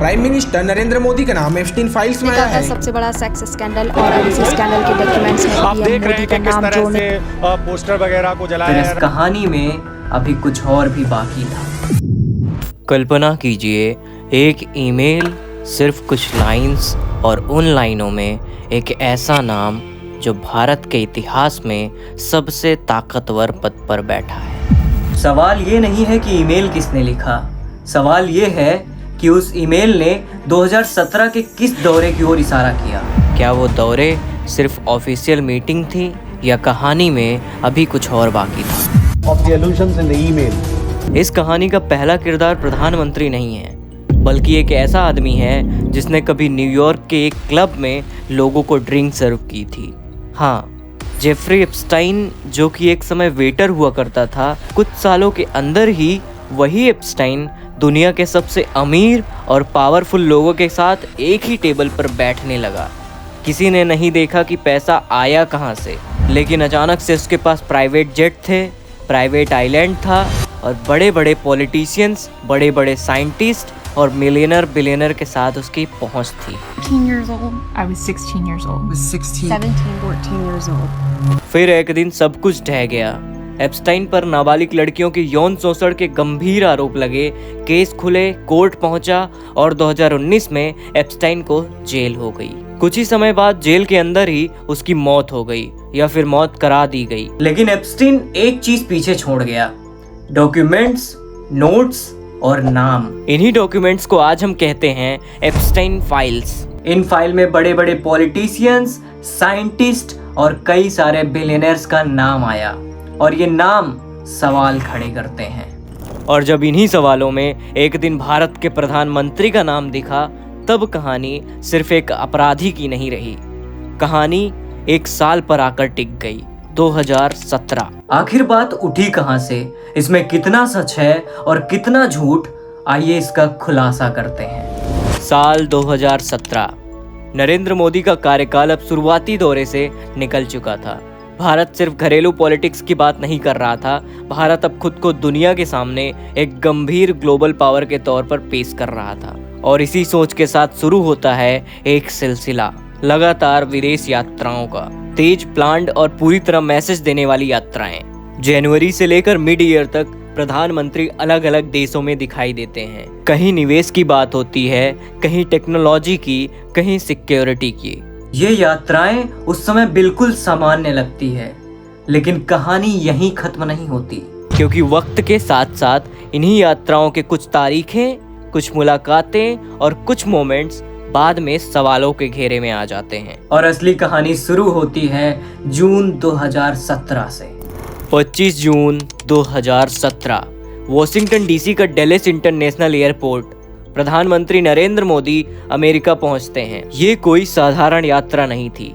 Prime minister Narendra Modi का नाम Epstein files में आया है। सबसे बड़ा सेक्स स्कैंडल और अब इस स्कैंडल के डॉक्यूमेंट्स में आप देख रहे हैं कि किस तरह जोड़ने से पोस्टर वगैरह को जलाया फिर इस कहानी में अभी कुछ और भी बाकी था। कल्पना कीजिए, एक ईमेल, सिर्फ कुछ लाइंस, और उन लाइनों में एक ऐसा नाम जो भारत के इतिहास में सबसे ताकतवर पद पर बैठा है। सवाल ये नहीं है कि ईमेल किसने लिखा, सवाल ये है कि उस ईमेल ने 2017 के किस दौरे की ओर इशारा किया। क्या वो दौरे सिर्फ ऑफिशियल मीटिंग थी या कहानी में अभी कुछ और बाकी था? Of the allusions in the email. इस कहानी का पहला किरदार प्रधानमंत्री नहीं है, बल्कि एक ऐसा आदमी है जिसने कभी न्यूयॉर्क के एक क्लब में लोगों को ड्रिंक सर्व की थी। हाँ, जेफरी एप्स्टाइन, जो कि एक समय वेटर हुआ करता था, कुछ सालों के अंदर ही वही एप्स्टाइन दुनिया के सबसे अमीर और पावरफुल लोगों के साथ एक ही टेबल पर बैठने लगा। किसी ने नहीं देखा कि पैसा आया कहाँ से, लेकिन अचानक से उसके पास प्राइवेट जेट थे, प्राइवेट आइलैंड था और बड़े बड़े पॉलिटिशियंस, बड़े बड़े साइंटिस्ट और मिलियनर बिलियनर के साथ उसकी पहुंच थी। 16 years old. I was 16 years old. was 16. 17, 14 years old. फिर एक दिन सब कुछ ढह गया। एप्स्टाइन पर नाबालिग लड़कियों के यौन शोषण के गंभीर आरोप लगे, केस खुले, कोर्ट पहुंचा और 2019 में एप्स्टाइन को जेल हो गई। कुछ ही समय बाद जेल के अंदर ही उसकी मौत हो गई, या फिर मौत करा दी गई। लेकिन एप्स्टीन एक चीज पीछे छोड़ गया, डॉक्यूमेंट्स, नोट्स और नाम। इन्हीं डॉक्यूमेंट्स को आज हम कहते हैं एप्स्टाइन फाइल्स। इन फाइल में बड़े बड़े पॉलिटिशियंस, साइंटिस्ट और कई सारे बिलियनर्स का नाम आया, और ये नाम सवाल खड़े करते हैं। और जब इन्हीं सवालों में एक दिन भारत के प्रधानमंत्री का नाम दिखा, तब कहानी सिर्फ एक अपराधी की नहीं रही, कहानी एक साल पर आकर टिक गई, 2017। आखिर बात उठी कहां से, इसमें कितना सच है और कितना झूठ, आइए इसका खुलासा करते हैं। साल 2017। नरेंद्र मोदी का कार्यकाल अब शुरुआती दौरे से निकल चुका था। भारत सिर्फ घरेलू पॉलिटिक्स की बात नहीं कर रहा था, भारत अब खुद को दुनिया के सामने एक गंभीर ग्लोबल पावर के तौर पर पेश कर रहा था। और इसी सोच के साथ शुरू होता है एक सिलसिला लगातार विदेश यात्राओं का, तेज प्लान्ड और पूरी तरह मैसेज देने वाली यात्राएं। जनवरी से लेकर मिड ईयर तक प्रधानमंत्री अलग अलग देशों में दिखाई देते हैं। कहीं निवेश की बात होती है, कहीं टेक्नोलॉजी की, कहीं सिक्योरिटी की। ये यात्राएं उस समय बिल्कुल सामान्य लगती है, लेकिन कहानी यहीं खत्म नहीं होती, क्योंकि वक्त के साथ साथ इन्हीं यात्राओं के कुछ तारीखें, कुछ मुलाकातें और कुछ मोमेंट्स बाद में सवालों के घेरे में आ जाते हैं। और असली कहानी शुरू होती है जून 2017 से। 25 जून 2017 वॉशिंगटन डीसी का डलेस इंटरनेशनल एयरपोर्ट। प्रधानमंत्री नरेंद्र मोदी अमेरिका पहुंचते हैं। ये कोई साधारण यात्रा नहीं थी,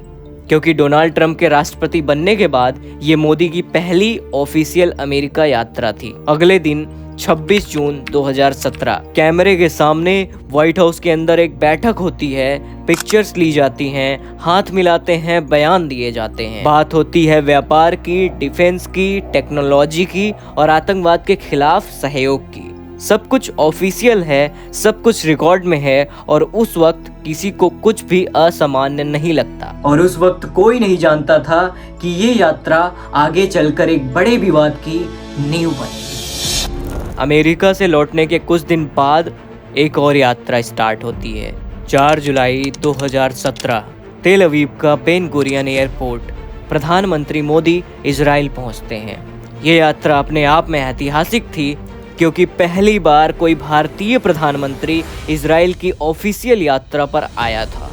क्योंकि डोनाल्ड ट्रंप के राष्ट्रपति बनने के बाद ये मोदी की पहली ऑफिशियल अमेरिका यात्रा थी। अगले दिन 26 जून 2017 कैमरे के सामने व्हाइट हाउस के अंदर एक बैठक होती है, पिक्चर्स ली जाती हैं, हाथ मिलाते हैं, बयान दिए जाते हैं। बात होती है व्यापार की, डिफेंस की, टेक्नोलॉजी की और आतंकवाद के खिलाफ सहयोग की। सब कुछ ऑफिशियल है, सब कुछ रिकॉर्ड में है, और उस वक्त किसी को कुछ भी असामान्य नहीं लगता। और उस वक्त कोई नहीं जानता था कि ये यात्रा आगे चलकर एक बड़े विवाद की नींव बनेगी। अमेरिका से लौटने के कुछ दिन बाद एक और यात्रा स्टार्ट होती है। 4 जुलाई 2017 तेल अवीव का बेन गुरियन एयरपोर्ट। प्रधानमंत्री मोदी इजराइल पहुंचते हैं। ये यात्रा अपने आप में ऐतिहासिक थी, क्योंकि पहली बार कोई भारतीय प्रधानमंत्री इजराइल की ऑफिशियल यात्रा पर आया था।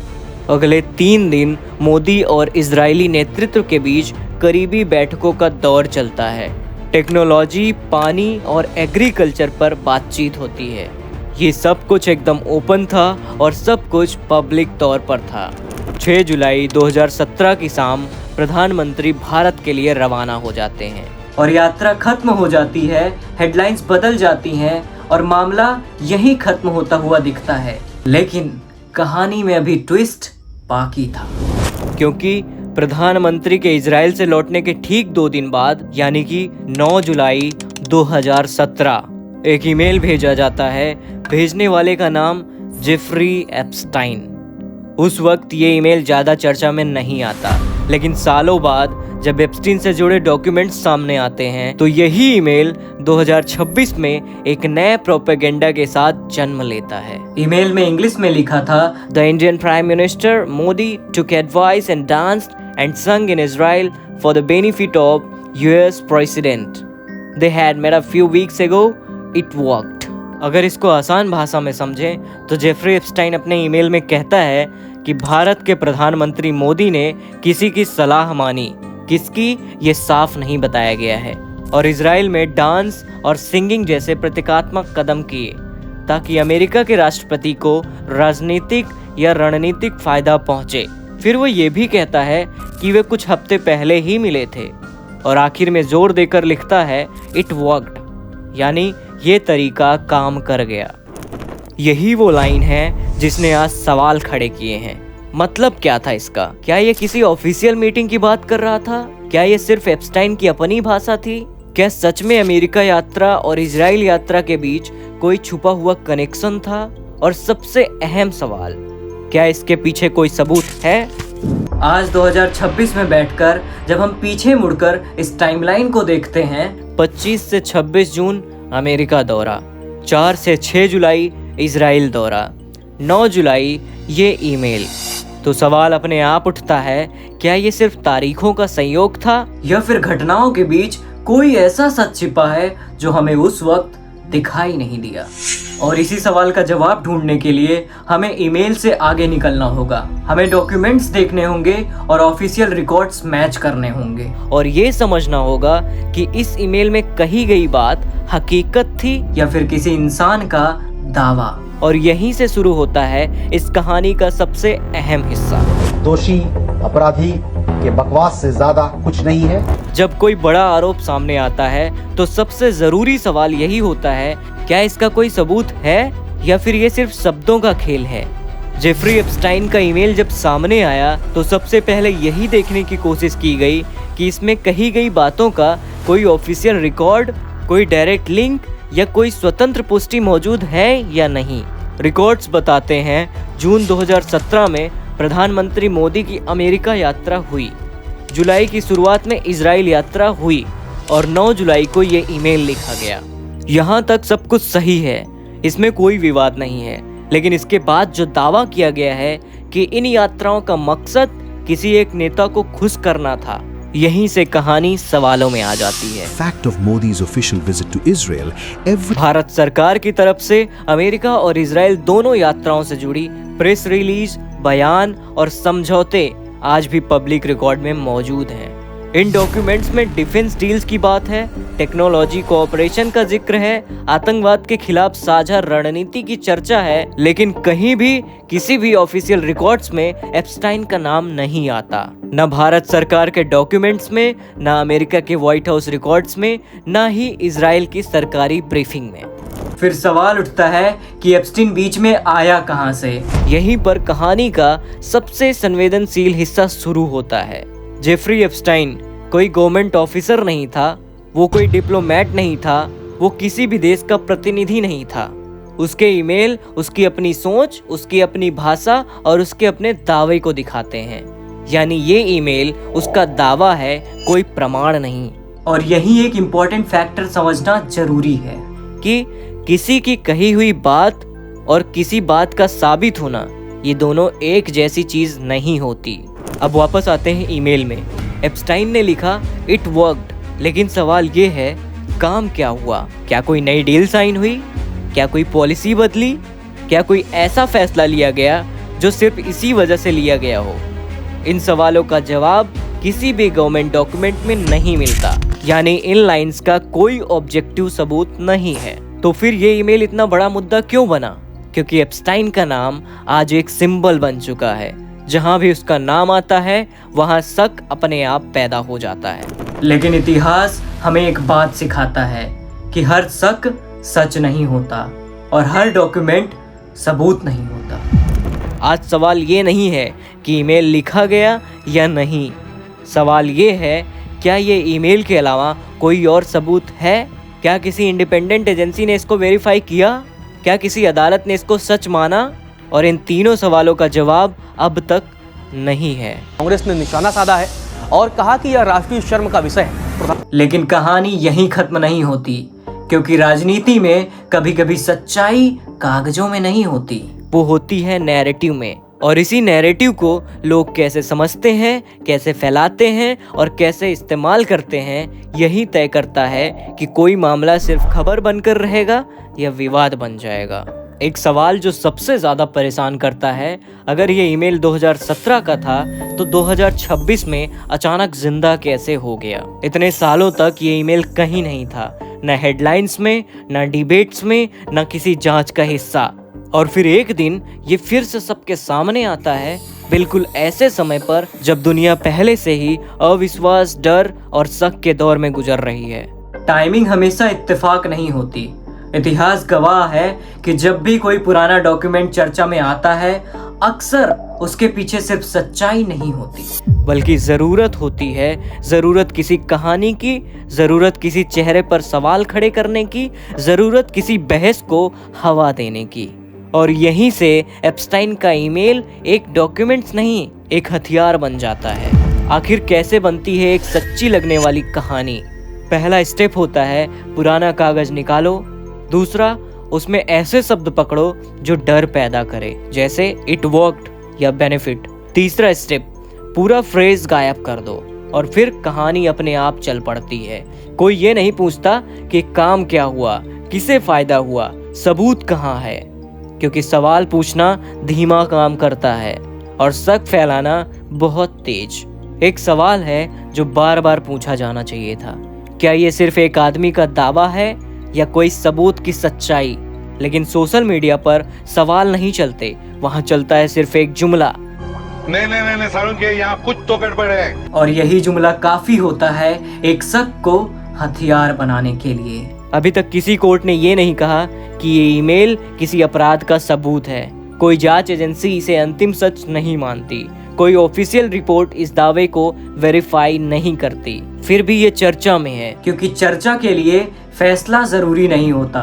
अगले 3 दिन मोदी और इजरायली नेतृत्व के बीच करीबी बैठकों का दौर चलता है। टेक्नोलॉजी, पानी और एग्रीकल्चर पर बातचीत होती है। ये सब कुछ एकदम ओपन था और सब कुछ पब्लिक तौर पर था। 6 जुलाई 2017 की शाम प्रधानमंत्री भारत के लिए रवाना हो जाते हैं। और यात्रा खत्म हो जाती है, हेडलाइंस बदल जाती हैं और मामला यहीं खत्म होता हुआ दिखता है। लेकिन कहानी में अभी ट्विस्ट बाकी था, क्योंकि प्रधानमंत्री के इजराइल से लौटने के ठीक 2 दिन बाद, यानी कि 9 जुलाई 2017 एक ईमेल भेजा जाता है। भेजने वाले का नाम जेफरी एप्स्टाइन। उस वक्त ये ईमेल ज़्यादा चर्चा में नहीं आता, लेकिन सालों बाद जब एप्स्टीन से जुड़े डॉक्यूमेंट्स सामने आते हैं तो यही ईमेल 2026 में एक नए प्रोपेगेंडा के साथ जन्म लेता है। ईमेल में इंग्लिश में लिखा था, the Indian prime minister Modi took advice and danced and sang in Israel for the benefit of US president. They had met a few weeks ago, it worked. अगर इसको आसान भाषा में समझें तो जेफरी एप्स्टाइन अपने ईमेल में कहता है कि भारत के प्रधानमंत्री मोदी ने किसी की सलाह मानी, किसकी ये साफ नहीं बताया गया है, और इजराइल में डांस और सिंगिंग जैसे प्रतीकात्मक कदम किए ताकि अमेरिका के राष्ट्रपति को राजनीतिक या रणनीतिक फायदा पहुंचे। फिर वो ये भी कहता है कि वे कुछ हफ्ते पहले ही मिले थे, और आखिर में जोर देकर लिखता है इट वर्कड, यानी ये तरीका काम कर गया। यही वो लाइन है जिसने आज सवाल खड़े किए हैं। मतलब क्या था इसका? क्या ये किसी ऑफिशियल मीटिंग की बात कर रहा था? क्या ये सिर्फ एप्स्टाइन की अपनी भाषा थी? क्या सच में अमेरिका यात्रा और इजराइल यात्रा के बीच कोई छुपा हुआ कनेक्शन था? और सबसे अहम सवाल, क्या इसके पीछे कोई सबूत है? आज 2026 में बैठकर जब हम पीछे मुड़कर इस टाइमलाइन को देखते हैं, 25 से 26 जून अमेरिका दौरा, 4 से 6 जुलाई इजराइल दौरा, 9 जुलाई ये ईमेल, तो सवाल अपने आप उठता है, क्या ये सिर्फ तारीखों का संयोग था या फिर घटनाओं के बीच कोई ऐसा सच छिपा है जो हमें उस वक्त दिखाई नहीं दिया? और इसी सवाल का जवाब ढूंढने के लिए हमें ईमेल से आगे निकलना होगा। हमें डॉक्यूमेंट्स देखने होंगे और ऑफिशियल रिकॉर्ड्स मैच करने होंगे, और ये समझना होगा कि इस ईमेल में कही गई बात हकीकत थी या फिर किसी इंसान का दावा। और यहीं से शुरू होता है इस कहानी का सबसे अहम हिस्सा। दोषी अपराधी के बकवास से ज्यादा कुछ नहीं है। जब कोई बड़ा आरोप सामने आता है तो सबसे जरूरी सवाल यही होता है, क्या इसका कोई सबूत है या फिर ये सिर्फ शब्दों का खेल है? जेफरी एप्स्टाइन का ईमेल जब सामने आया तो सबसे पहले यही देखने की कोशिश की गई कि इसमें कही गई बातों का कोई ऑफिशियल रिकॉर्ड, कोई डायरेक्ट लिंक या कोई स्वतंत्र पुष्टि मौजूद है या नहीं। रिकॉर्ड्स बताते हैं जून 2017 में प्रधानमंत्री मोदी की अमेरिका यात्रा हुई, जुलाई की शुरुआत में इजराइल यात्रा हुई और 9 जुलाई को ये ईमेल लिखा गया। यहाँ तक सब कुछ सही है, इसमें कोई विवाद नहीं है। लेकिन इसके बाद जो दावा किया गया है कि इन यात्राओं का मकसद किसी एक नेता को खुश करना था, यहीं से कहानी सवालों में आ जाती है। Fact of Modi's official visit to Israel, Bharat सरकार की तरफ से अमेरिका और इजराइल दोनों यात्राओं से जुड़ी प्रेस रिलीज, बयान और समझौते आज भी पब्लिक रिकॉर्ड में मौजूद हैं। इन डॉक्यूमेंट्स में डिफेंस डील्स की बात है, टेक्नोलॉजी कोऑपरेशन का जिक्र है, आतंकवाद के खिलाफ साझा रणनीति की चर्चा है, लेकिन कहीं भी किसी भी ऑफिशियल रिकॉर्ड्स में एप्स्टाइन का नाम नहीं आता। न भारत सरकार के डॉक्यूमेंट्स में, न अमेरिका के व्हाइट हाउस रिकॉर्ड्स में, न ही इजराइल की सरकारी ब्रीफिंग में। फिर सवाल उठता है कि एप्स्टीन बीच में आया कहां से? यहीं पर कहानी का सबसे संवेदनशील हिस्सा शुरू होता है। जेफरी एप्स्टाइन कोई गवर्नमेंट ऑफिसर नहीं था, वो कोई डिप्लोमेट नहीं था, वो किसी भी देश का प्रतिनिधि नहीं था। उसके ईमेल उसकी अपनी सोच, उसकी अपनी भाषा और उसके अपने दावे को दिखाते हैं। यानी ये ईमेल उसका दावा है, कोई प्रमाण नहीं। और यही एक इम्पोर्टेंट फैक्टर समझना जरूरी है कि किसी की कही हुई बात और किसी बात का साबित होना, ये दोनों एक जैसी चीज नहीं होती। अब वापस आते हैं ईमेल में। एप्स्टाइन ने लिखा इट वर्कड, लेकिन सवाल ये है काम क्या हुआ? क्या कोई नई डील साइन हुई? क्या कोई पॉलिसी बदली? क्या कोई ऐसा फैसला लिया गया जो सिर्फ इसी वजह से लिया गया हो? इन सवालों का जवाब किसी भी गवर्नमेंट डॉक्यूमेंट में नहीं मिलता, यानी इन लाइंस का कोई ऑब्जेक्टिव सबूत नहीं है। तो फिर ये ईमेल इतना बड़ा मुद्दा क्यों बना? क्योंकि एप्स्टाइन का नाम आज एक सिंबल बन चुका है। जहां भी उसका नाम आता है वहां शक अपने आप पैदा हो जाता है। लेकिन इतिहास हमें एक बात सिखाता है कि हर शक सच नहीं होता और हर डॉक्यूमेंट सबूत नहीं होता। आज सवाल ये नहीं है कि ईमेल लिखा गया या नहीं, सवाल ये है क्या ये ईमेल के अलावा कोई और सबूत है? क्या किसी इंडिपेंडेंट एजेंसी ने इसको वेरीफाई किया? क्या किसी अदालत ने इसको सच माना? और इन तीनों सवालों का जवाब अब तक नहीं है। कांग्रेस ने निशाना साधा है और कहा कि यह राष्ट्रीय शर्म का विषय है। लेकिन कहानी यहीं खत्म नहीं होती, क्योंकि राजनीति में कभी कभी सच्चाई कागजों में नहीं होती, वो होती है नैरेटिव में। और इसी नैरेटिव को लोग कैसे समझते हैं, कैसे फैलाते हैं और कैसे इस्तेमाल करते हैं, यही तय करता है कि कोई मामला सिर्फ खबर बनकर रहेगा या विवाद बन जाएगा। एक सवाल जो सबसे ज़्यादा परेशान करता है, अगर ये ईमेल 2017 का था तो 2026 में अचानक जिंदा कैसे हो गया? इतने सालों तक ये ईमेल कहीं नहीं था, न हेडलाइंस में, न डिबेट्स में, न किसी जांच का हिस्सा। और फिर एक दिन ये फिर से सबके सामने आता है, बिल्कुल ऐसे समय पर जब दुनिया पहले से ही अविश्वास, डर और शक के दौर में गुजर रही है। टाइमिंग हमेशा इत्तेफाक नहीं होती। इतिहास गवाह है कि जब भी कोई पुराना डॉक्यूमेंट चर्चा में आता है, अक्सर उसके पीछे सिर्फ सच्चाई नहीं होती, बल्कि ज़रूरत होती है। ज़रूरत किसी कहानी की, ज़रूरत किसी चेहरे पर सवाल खड़े करने की, ज़रूरत किसी बहस को हवा देने की। और यहीं से एप्स्टाइन का ईमेल एक डॉक्यूमेंट्स नहीं, एक हथियार बन जाता है। आखिर कैसे बनती है एक सच्ची लगने वाली कहानी? पहला स्टेप होता है पुराना कागज निकालो। दूसरा, उसमें ऐसे शब्द पकड़ो जो डर पैदा करे, जैसे इट वर्कड या बेनिफिट। तीसरा स्टेप, पूरा फ्रेज गायब कर दो और फिर कहानी अपने आप चल पड़ती है। कोई ये नहीं पूछता कि काम क्या हुआ, किसे फायदा हुआ, सबूत कहाँ है, क्योंकि सवाल पूछना धीमा काम करता है और शक फैलाना बहुत तेज। एक सवाल है जो बार बार पूछा जाना चाहिए था, क्या ये सिर्फ एक आदमी का दावा है या कोई सबूत की सच्चाई? लेकिन सोशल मीडिया पर सवाल नहीं चलते, वहाँ चलता है सिर्फ एक जुमला, नहीं सारुण के यहाँ कुछ तो गड़बड़ है। और यही जुमला काफी होता है एक शक को हथियार बनाने के लिए। अभी तक किसी कोर्ट ने ये नहीं कहा कि ये ईमेल किसी अपराध का सबूत है। कोई जांच एजेंसी इसे अंतिम सच नहीं मानती। कोई ऑफिशियल रिपोर्ट इस दावे को वेरीफाई नहीं करती। फिर भी ये चर्चा में है, क्योंकि चर्चा के लिए फैसला जरूरी नहीं होता,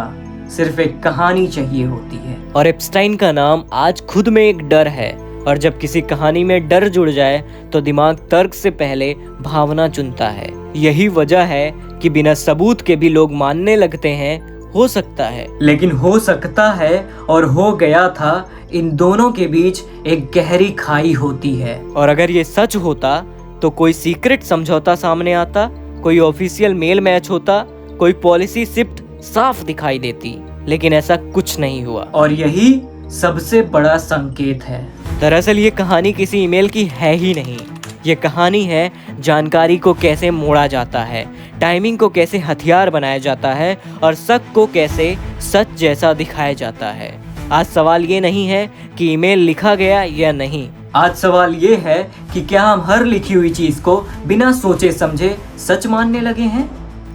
सिर्फ एक कहानी चाहिए होती है। और एप्स्टाइन का नाम आज खुद में एक डर है, और जब किसी कहानी में डर जुड़ जाए तो दिमाग तर्क से पहले भावना चुनता है। यही वजह है कि बिना सबूत के भी लोग मानने लगते हैं हो सकता है। लेकिन हो सकता है और हो गया था, इन दोनों के बीच एक गहरी खाई होती है। और अगर ये सच होता तो कोई सीक्रेट समझौता सामने आता, कोई ऑफिशियल मेल मैच होता, कोई पॉलिसी शिफ्ट साफ दिखाई देती। लेकिन ऐसा कुछ नहीं हुआ, और यही सबसे बड़ा संकेत है। दरअसल ये कहानी किसी ईमेल की है ही नहीं। ये कहानी है जानकारी को कैसे मोड़ा जाता है, टाइमिंग को कैसे हथियार बनाया जाता है और शक को कैसे सच जैसा दिखाया जाता है। आज सवाल ये नहीं है कि ईमेल लिखा गया या नहीं। आज सवाल ये है कि क्या हम हर लिखी हुई चीज को बिना सोचे समझे सच मानने लगे हैं?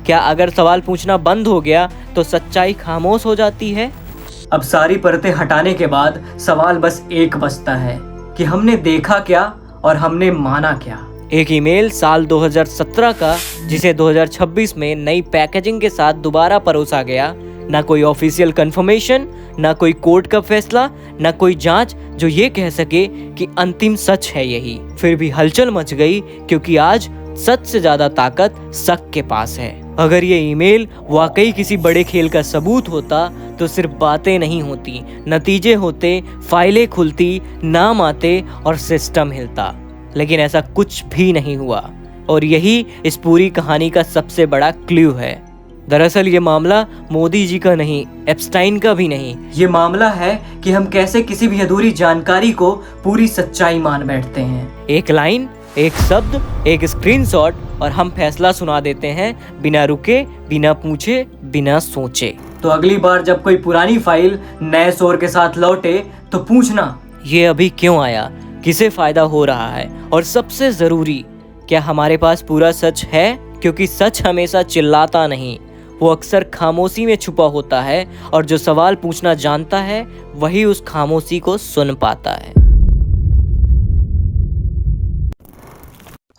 क्या अगर सवाल पूछना बंद हो गया तो सच्चाई खामोश हो जाती है? अब सारी परतें हटाने के बाद सवाल बस एक बचता है कि हमने देखा क्या और हमने माना क्या। एक ईमेल साल 2017 का, जिसे 2026 में नई पैकेजिंग के साथ दोबारा परोसा गया। ना कोई ऑफिशियल कंफर्मेशन, ना कोई कोर्ट का फैसला, ना कोई जांच जो ये कह सके कि अंतिम सच है यही। फिर भी हलचल मच गई, क्योंकि आज सच से ज्यादा ताकत शक के पास है। अगर ये ईमेल वाकई किसी बड़े खेल का सबूत होता तो सिर्फ बातें नहीं होती, नतीजे होते, फाइलें खुलती, नाम आते और सिस्टम हिलता। लेकिन ऐसा कुछ भी नहीं हुआ, और यही इस पूरी कहानी का सबसे बड़ा क्लू है। दरअसल ये मामला मोदी जी का नहीं, एप्स्टाइन का भी नहीं। ये मामला है कि हम कैसे किसी भी अधूरी जानकारी को पूरी सच्चाई मान बैठते हैं। एक लाइन, एक शब्द, एक स्क्रीनशॉट और हम फैसला सुना देते हैं, बिना रुके, बिना पूछे, बिना सोचे। तो अगली बार जब कोई पुरानी फाइल नए शोर के साथ लौटे तो पूछना, ये अभी क्यों आया, किसे फायदा हो रहा है, और सबसे जरूरी, क्या हमारे पास पूरा सच है? क्योंकि सच हमेशा चिल्लाता नहीं, वो अक्सर खामोशी में छुपा होता है, और जो सवाल पूछना जानता है वही उस खामोशी को सुन पाता है।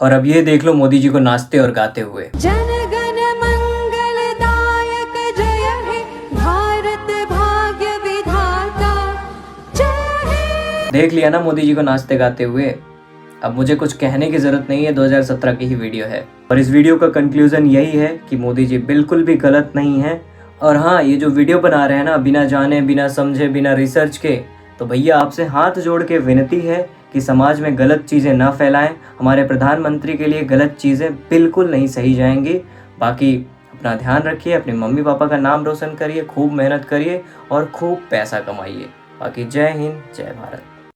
और अब ये देख लो मोदी जी को नाचते और गाते हुए। जनगण मंगलदायक जय हे भारत भाग्य विधाता, जय हे देख लिया ना मोदी जी को नाचते गाते हुए। अब मुझे कुछ कहने की जरूरत नहीं है, 2017 की ही वीडियो है। और इस वीडियो का कंक्लूजन यही है कि मोदी जी बिल्कुल भी गलत नहीं है। और हाँ, ये जो वीडियो बना रहे हैं ना बिना जाने, बिना समझे, बिना रिसर्च के, तो भैया आपसे हाथ जोड़ के विनती है कि समाज में गलत चीज़ें ना फैलाएं। हमारे प्रधानमंत्री के लिए गलत चीज़ें बिल्कुल नहीं सही जाएंगी। बाकी अपना ध्यान रखिए, अपने मम्मी पापा का नाम रोशन करिए, खूब मेहनत करिए और खूब पैसा कमाइए। बाकी जय हिंद, जय भारत।